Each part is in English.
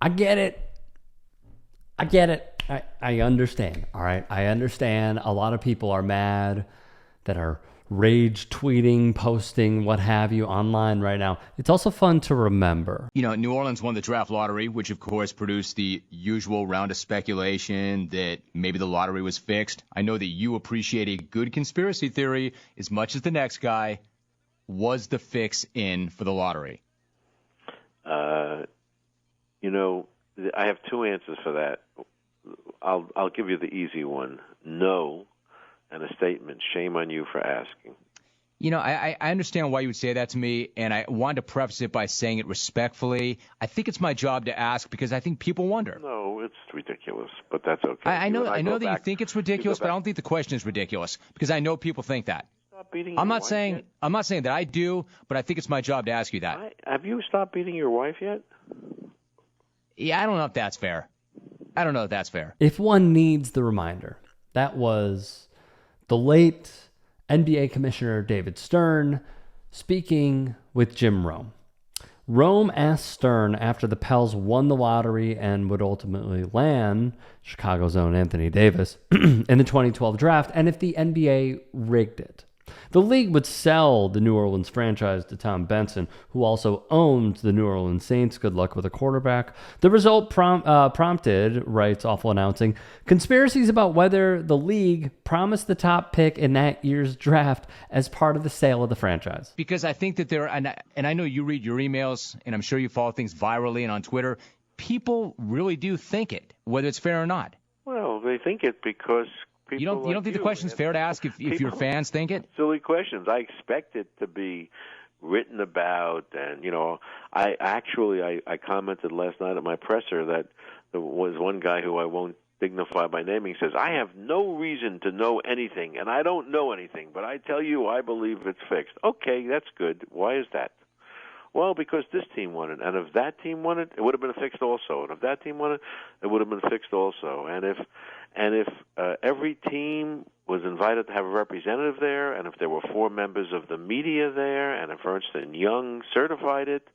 I get it. I get it. I understand. All right. I understand a lot of people are mad that are rage tweeting, posting, what have you online right now. It's also fun to remember. You know, New Orleans won the draft lottery, which of course produced the usual round of speculation that maybe the lottery was fixed. I know that you appreciate a good conspiracy theory as much as the next guy. Was the fix in for the lottery? I have two answers for that. I'll give you the easy one. No, and a statement. Shame on you for asking. You know, I understand why you would say that to me, and I wanted to preface it by saying it respectfully. I think it's my job to ask because I think people wonder. No, it's ridiculous, but that's okay. I know that you think it's ridiculous, but I don't think the question is ridiculous because I know people think that. Stop beating I'm your not wife saying yet? I'm not saying that I do, but I think it's my job to ask you that. Have you stopped beating your wife yet? Yeah, I don't know if that's fair. If one needs the reminder, that was the late NBA Commissioner David Stern speaking with Jim Rome. Rome asked Stern after the Pels won the lottery and would ultimately land Chicago's own Anthony Davis in the 2012 draft, and if the NBA rigged it. The league would sell the New Orleans franchise to Tom Benson, who also owned the New Orleans Saints. Good luck with a quarterback. The result prompted, writes Awful Announcing, conspiracies about whether the league promised the top pick in that year's draft as part of the sale of the franchise. Because I think that there, and I know you read your emails, and I'm sure you follow things virally and on Twitter. People really do think it, whether it's fair or not. Well, they think it because people. You don't think the question's fair to ask if your fans think it? Silly questions. I expect it to be written about, and I commented last night at my presser that there was one guy who I won't dignify by naming says, I have no reason to know anything, and I don't know anything, but I tell you I believe it's fixed. Okay, that's good. Why is that? Well, because this team won it, and if that team won it, it would have been fixed also. And if that team won it, it would have been fixed also. And if every team was invited to have a representative there, and if there were 4 members of the media there, and if Ernst and Young certified it,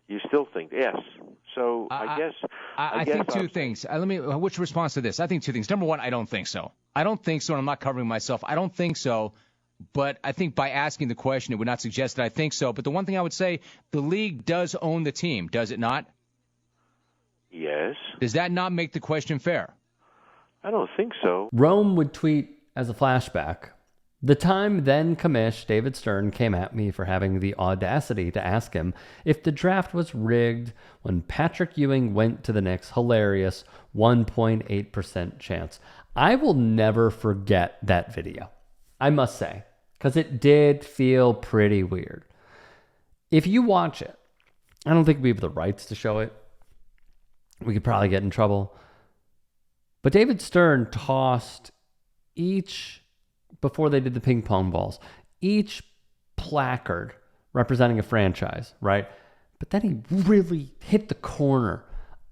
you still think yes. So I guess I think two things. What's your response to this? I think two things. Number one, I don't think so. And I'm not covering myself. I don't think so. But I think by asking the question, it would not suggest that I think so. But the one thing I would say, the league does own the team, does it not? Yes. Does that not make the question fair? I don't think so. Rome would tweet as a flashback, the time then commish David Stern came at me for having the audacity to ask him if the draft was rigged when Patrick Ewing went to the Knicks. Hilarious 1.8% chance. I will never forget that video, I must say, because it did feel pretty weird. If you watch it, I don't think we have the rights to show it. We could probably get in trouble. But David Stern tossed before they did the ping pong balls, each placard representing a franchise, right? But then he really hit the corner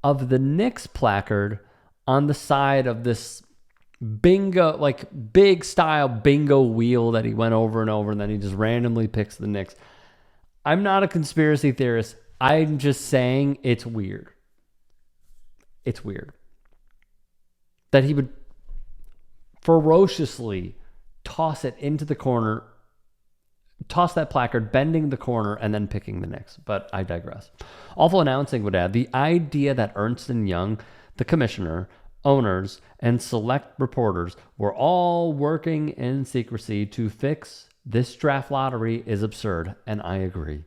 of the Knicks placard on the side of this bingo, like big style bingo wheel that he went over and over, and then he just randomly picks the Knicks. I'm not a conspiracy theorist. I'm just saying it's weird. It's weird that he would ferociously toss it into the corner, toss that placard, bending the corner, and then picking the Knicks. But I digress. Awful Announcing would add, the idea that Ernst & Young, the commissioner, owners, and select reporters were all working in secrecy to fix this draft lottery is absurd, and I agree.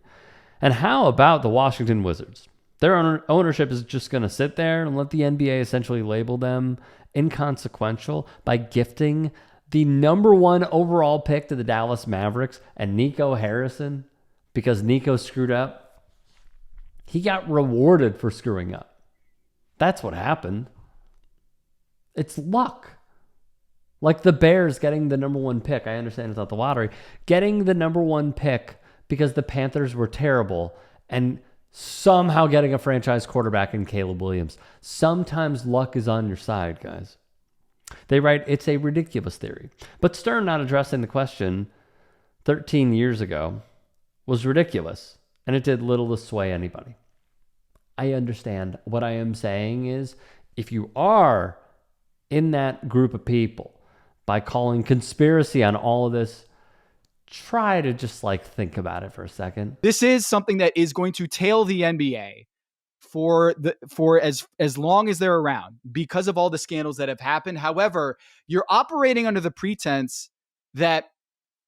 And how about the Washington Wizards? Their ownership is just going to sit there and let the NBA essentially label them inconsequential by gifting the number 1 overall pick to the Dallas Mavericks and Nico Harrison because Nico screwed up. He got rewarded for screwing up. That's what happened. It's luck. Like the Bears getting the number 1 pick. I understand it's not the lottery. Getting the number 1 pick because the Panthers were terrible and somehow getting a franchise quarterback in Caleb Williams. Sometimes luck is on your side, guys. They write, it's a ridiculous theory. But Stern not addressing the question 13 years ago was ridiculous, and it did little to sway anybody. I understand. What I am saying is, if you are in that group of people, by calling conspiracy on all of this, try to just like think about it for a second. This is something that is going to tail the NBA for as long as they're around because of all the scandals that have happened. However, you're operating under the pretense that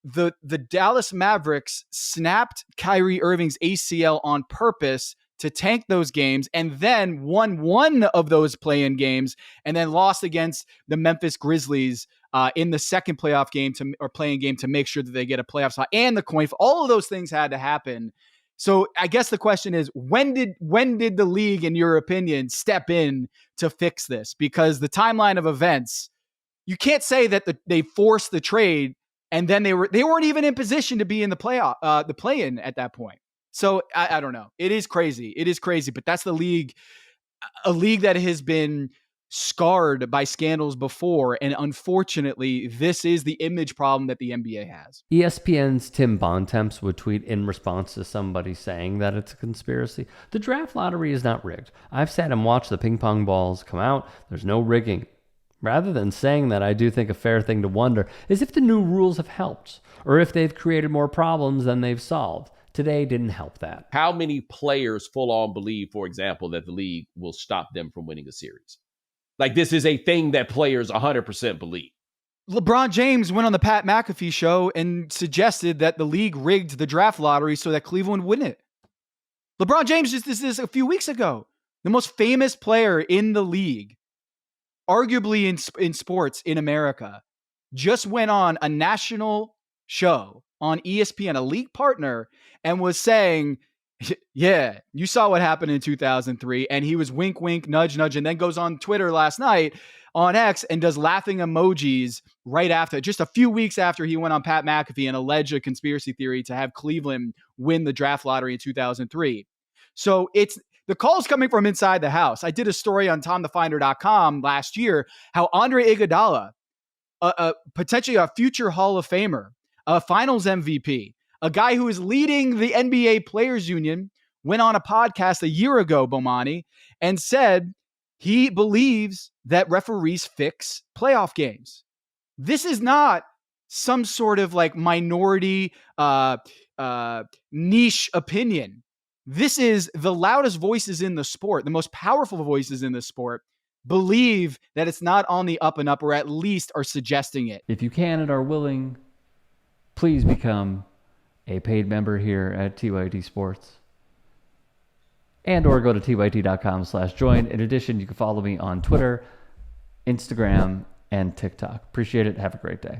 the Dallas Mavericks snapped Kyrie Irving's ACL on purpose to tank those games, and then won one of those play-in games, and then lost against the Memphis Grizzlies in the second playoff game play-in game to make sure that they get a playoff spot, and the coin. All of those things had to happen. So I guess the question is, when did the league, in your opinion, step in to fix this? Because the timeline of events, you can't say that they forced the trade and then they weren't even in position to be in the playoff, the play-in at that point. So I don't know. It is crazy. It is crazy, but that's the league, a league that has been scarred by scandals before. And unfortunately, this is the image problem that the NBA has. ESPN's Tim Bontemps would tweet in response to somebody saying that it's a conspiracy. The draft lottery is not rigged. I've sat and watched the ping pong balls come out. There's no rigging. Rather than saying that, I do think a fair thing to wonder is if the new rules have helped, or if they've created more problems than they've solved. Today didn't help that. How many players full on believe, for example, that the league will stop them from winning a series? Like, this is a thing that players 100% believe. LeBron James went on the Pat McAfee show and suggested that the league rigged the draft lottery so that Cleveland would win it. LeBron James just did this a few weeks ago. The most famous player in the league, arguably in sports in America, just went on a national show on ESPN, a league partner, and was saying, yeah, you saw what happened in 2003. And he was wink, wink, nudge, nudge, and then goes on Twitter last night on X and does laughing emojis right after, just a few weeks after he went on Pat McAfee and alleged a conspiracy theory to have Cleveland win the draft lottery in 2003. So the call's coming from inside the house. I did a story on TomTheFinder.com last year, how Andre Iguodala, potentially a future Hall of Famer, a finals MVP, a guy who is leading the NBA Players Union, went on a podcast a year ago, Bomani, and said he believes that referees fix playoff games. This is not some sort of like minority niche opinion. This is the loudest voices in the sport, the most powerful voices in the sport, believe that it's not on the up and up, or at least are suggesting it. If you can and are willing, please become a paid member here at TYT Sports. And or go to tyt.com/join. In addition, you can follow me on Twitter, Instagram, and TikTok. Appreciate it. Have a great day.